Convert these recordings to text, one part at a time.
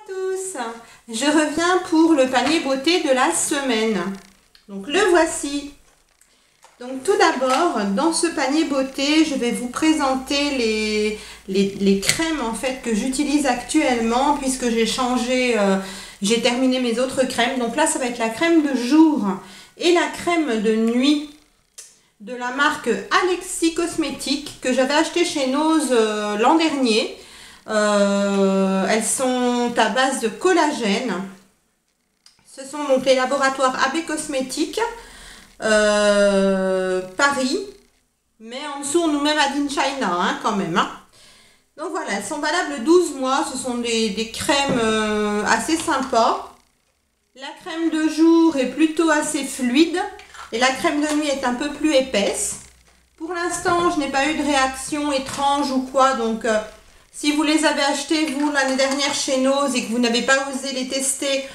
tous, je reviens pour le panier beauté de la semaine. Donc le voici. Donc tout d'abord, dans ce panier beauté, je vais vous présenter les crèmes en fait que j'utilise actuellement puisque j'ai changé, j'ai terminé mes autres crèmes. Donc là, ça va être la crème de jour et la crème de nuit de la marque Alexis Cosmétiques que j'avais acheté chez Nose l'an dernier. Elles sont à base de collagène. Ce sont donc les laboratoires AB Cosmétiques, Paris, mais en dessous on nous met Made in China hein, quand même. Hein. Donc voilà, elles sont valables 12 mois. Ce sont des crèmes assez sympas. La crème de jour est plutôt assez fluide et la crème de nuit est un peu plus épaisse. Pour l'instant, je n'ai pas eu de réaction étrange ou quoi, donc si vous les avez achetées vous l'année dernière chez Nose et que vous n'avez pas osé les tester,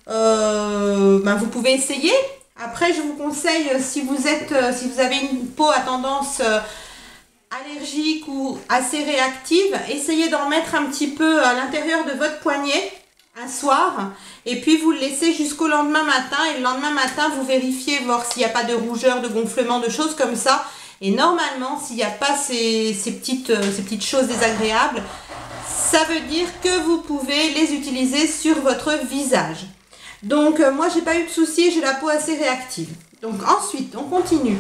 vous pouvez essayer. Après, je vous conseille, si vous avez une peau à tendance allergique ou assez réactive, essayez d'en mettre un petit peu à l'intérieur de votre poignet un soir et puis vous le laissez jusqu'au lendemain matin et le lendemain matin vous vérifiez voir s'il n'y a pas de rougeur, de gonflement, de choses comme ça. Et normalement, s'il n'y a pas ces petites choses désagréables, ça veut dire que vous pouvez les utiliser sur votre visage. Donc, moi, j'ai pas eu de soucis, j'ai la peau assez réactive. Donc, ensuite, on continue.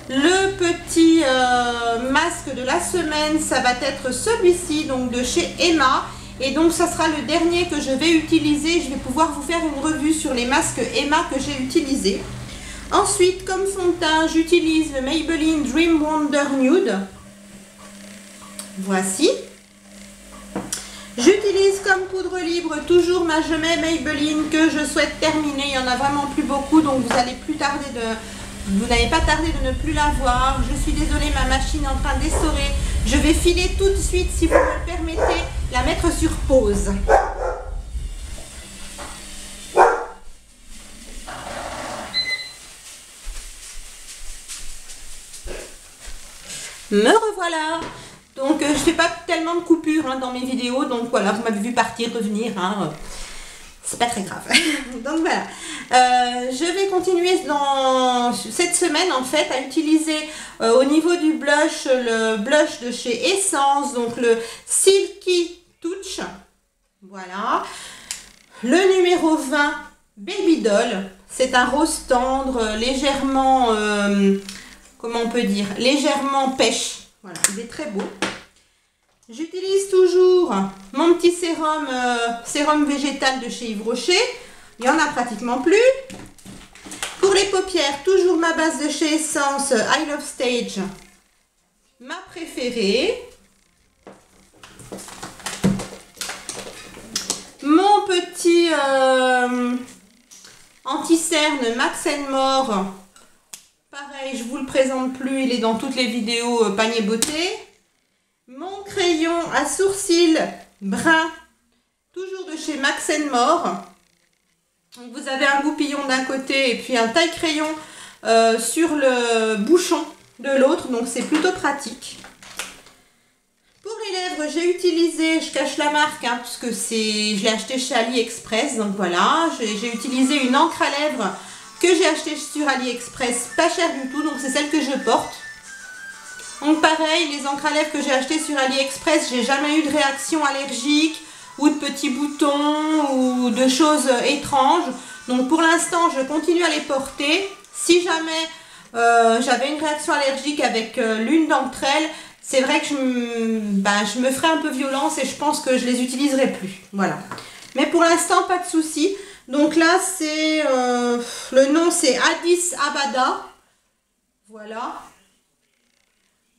Le petit masque de la semaine, ça va être celui-ci, donc de chez Emma. Et donc, ça sera le dernier que je vais utiliser. Je vais pouvoir vous faire une revue sur les masques Emma que j'ai utilisés. Ensuite, comme fond de teint, j'utilise le Maybelline Dream Wonder Nude. Voici. J'utilise comme poudre libre toujours ma Jumée Maybelline que je souhaite terminer. Il n'y en a vraiment plus beaucoup, donc vous n'avez pas tardé de ne plus la voir. Je suis désolée, ma machine est en train d'essorer. Je vais filer tout de suite, si vous me le permettez, la mettre sur pause. Me revoilà. Donc je fais pas tellement de coupures hein, dans mes vidéos, donc voilà, vous m'avez vu partir, revenir, hein, c'est pas très grave. Donc voilà, je vais continuer dans cette semaine en fait à utiliser au niveau du blush, le blush de chez Essence, donc le Silky Touch, voilà. Le numéro 20, Baby Doll, c'est un rose tendre, légèrement... comment on peut dire, légèrement pêche. Voilà, il est très beau. J'utilise toujours mon petit sérum, sérum végétal de chez Yves Rocher. Il n'y en a pratiquement plus. Pour les paupières, toujours ma base de chez Essence, I Love Stage. Ma préférée. Mon petit anti-cerne Max & More. Pareil, je vous le présente plus, il est dans toutes les vidéos panier beauté. Mon crayon à sourcils brun, toujours de chez Max & More. Donc vous avez un goupillon d'un côté et puis un taille-crayon sur le bouchon de l'autre, donc c'est plutôt pratique. Pour les lèvres, j'ai utilisé, je cache la marque, hein, puisque je l'ai acheté chez AliExpress, donc voilà, j'ai utilisé une encre à lèvres que j'ai acheté sur AliExpress, pas cher du tout, donc c'est celle que je porte. Donc pareil, les encres à lèvres que j'ai achetées sur AliExpress, j'ai jamais eu de réaction allergique ou de petits boutons ou de choses étranges. Donc pour l'instant, je continue à les porter. Si jamais j'avais une réaction allergique avec l'une d'entre elles, c'est vrai que je me ferais un peu violence et je pense que je les utiliserai plus. Voilà. Mais pour l'instant, pas de souci. Donc là, c'est le nom, c'est Addis Abada. Voilà.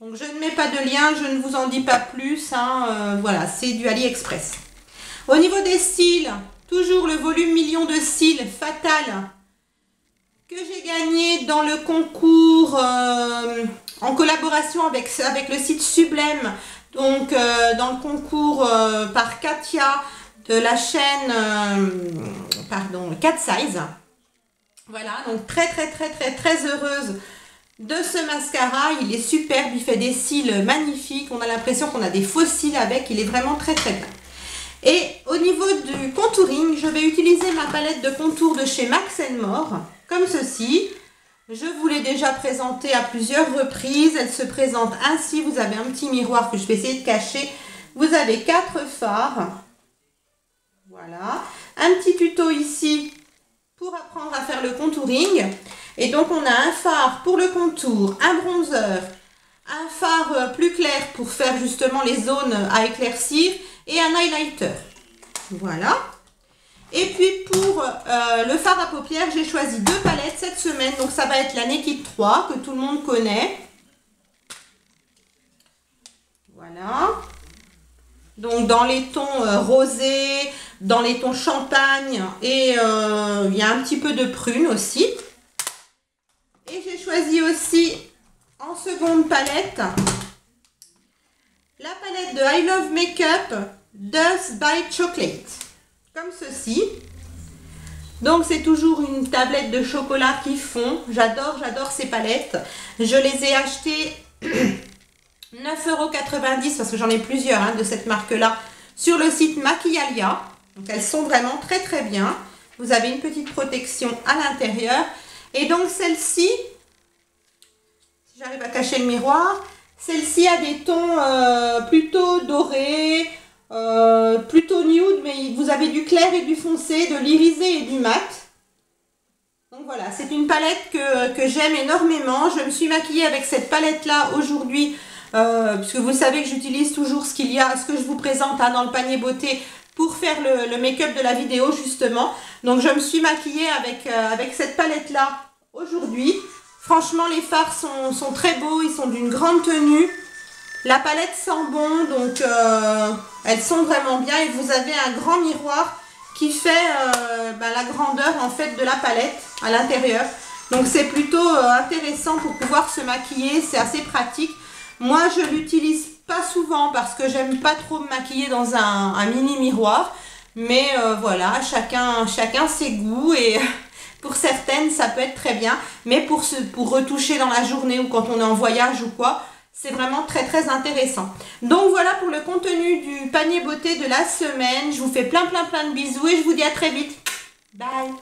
Donc je ne mets pas de lien, je ne vous en dis pas plus. Hein, voilà, c'est du AliExpress. Au niveau des cils, toujours le volume million de cils Fatal que j'ai gagné dans le concours en collaboration avec le site Sublème. Donc dans le concours par Katia de la chaîne Cat Size. Voilà, donc très heureuse de ce mascara. Il est superbe, il fait des cils magnifiques, on a l'impression qu'on a des faux cils avec, il est vraiment très bien. Et au niveau du contouring, je vais utiliser ma palette de contour de chez Max & More, comme ceci. Je vous l'ai déjà présentée à plusieurs reprises. Elle se présente ainsi. Vous avez un petit miroir que je vais essayer de cacher. Vous avez 4 fards. Voilà. Un petit tuto ici pour apprendre à faire le contouring. Et donc, on a un fard pour le contour, un bronzer, un fard plus clair pour faire justement les zones à éclaircir et un highlighter. Voilà. Et puis pour le fard à paupières, j'ai choisi 2 palettes cette semaine. Donc ça va être la Naked 3 que tout le monde connaît. Voilà. Donc dans les tons rosés, dans les tons champagne et il y a un petit peu de prune aussi. Et j'ai choisi aussi en seconde palette la palette de I Love Makeup Dust by Chocolate. Comme ceci. Donc c'est toujours une tablette de chocolat qui fond. J'adore ces palettes. Je les ai achetées 9,90 € parce que j'en ai plusieurs hein, de cette marque-là sur le site Maquillalia. Donc elles sont vraiment très bien. Vous avez une petite protection à l'intérieur. Et donc celle-ci, si j'arrive à cacher le miroir, celle-ci a des tons plutôt dorés, plutôt nude, mais vous avez du clair et du foncé, de l'irisé et du mat. Donc voilà, c'est une palette que j'aime énormément. Je me suis maquillée avec cette palette-là aujourd'hui, puisque vous savez que j'utilise toujours ce que je vous présente hein, dans le panier beauté pour faire le make-up de la vidéo justement. Donc je me suis maquillée avec cette palette-là aujourd'hui. Franchement, les fards sont très beaux, ils sont d'une grande tenue. La palette sent bon, donc elles sont vraiment bien. Et vous avez un grand miroir qui fait la grandeur en fait de la palette à l'intérieur. Donc c'est plutôt intéressant pour pouvoir se maquiller, c'est assez pratique. Moi je l'utilise pas souvent parce que j'aime pas trop me maquiller dans un mini miroir. Mais voilà, chacun ses goûts et pour certaines ça peut être très bien. Mais pour retoucher dans la journée ou quand on est en voyage ou quoi, c'est vraiment très intéressant. Donc voilà pour le contenu du panier beauté de la semaine. Je vous fais plein de bisous et je vous dis à très vite. Bye!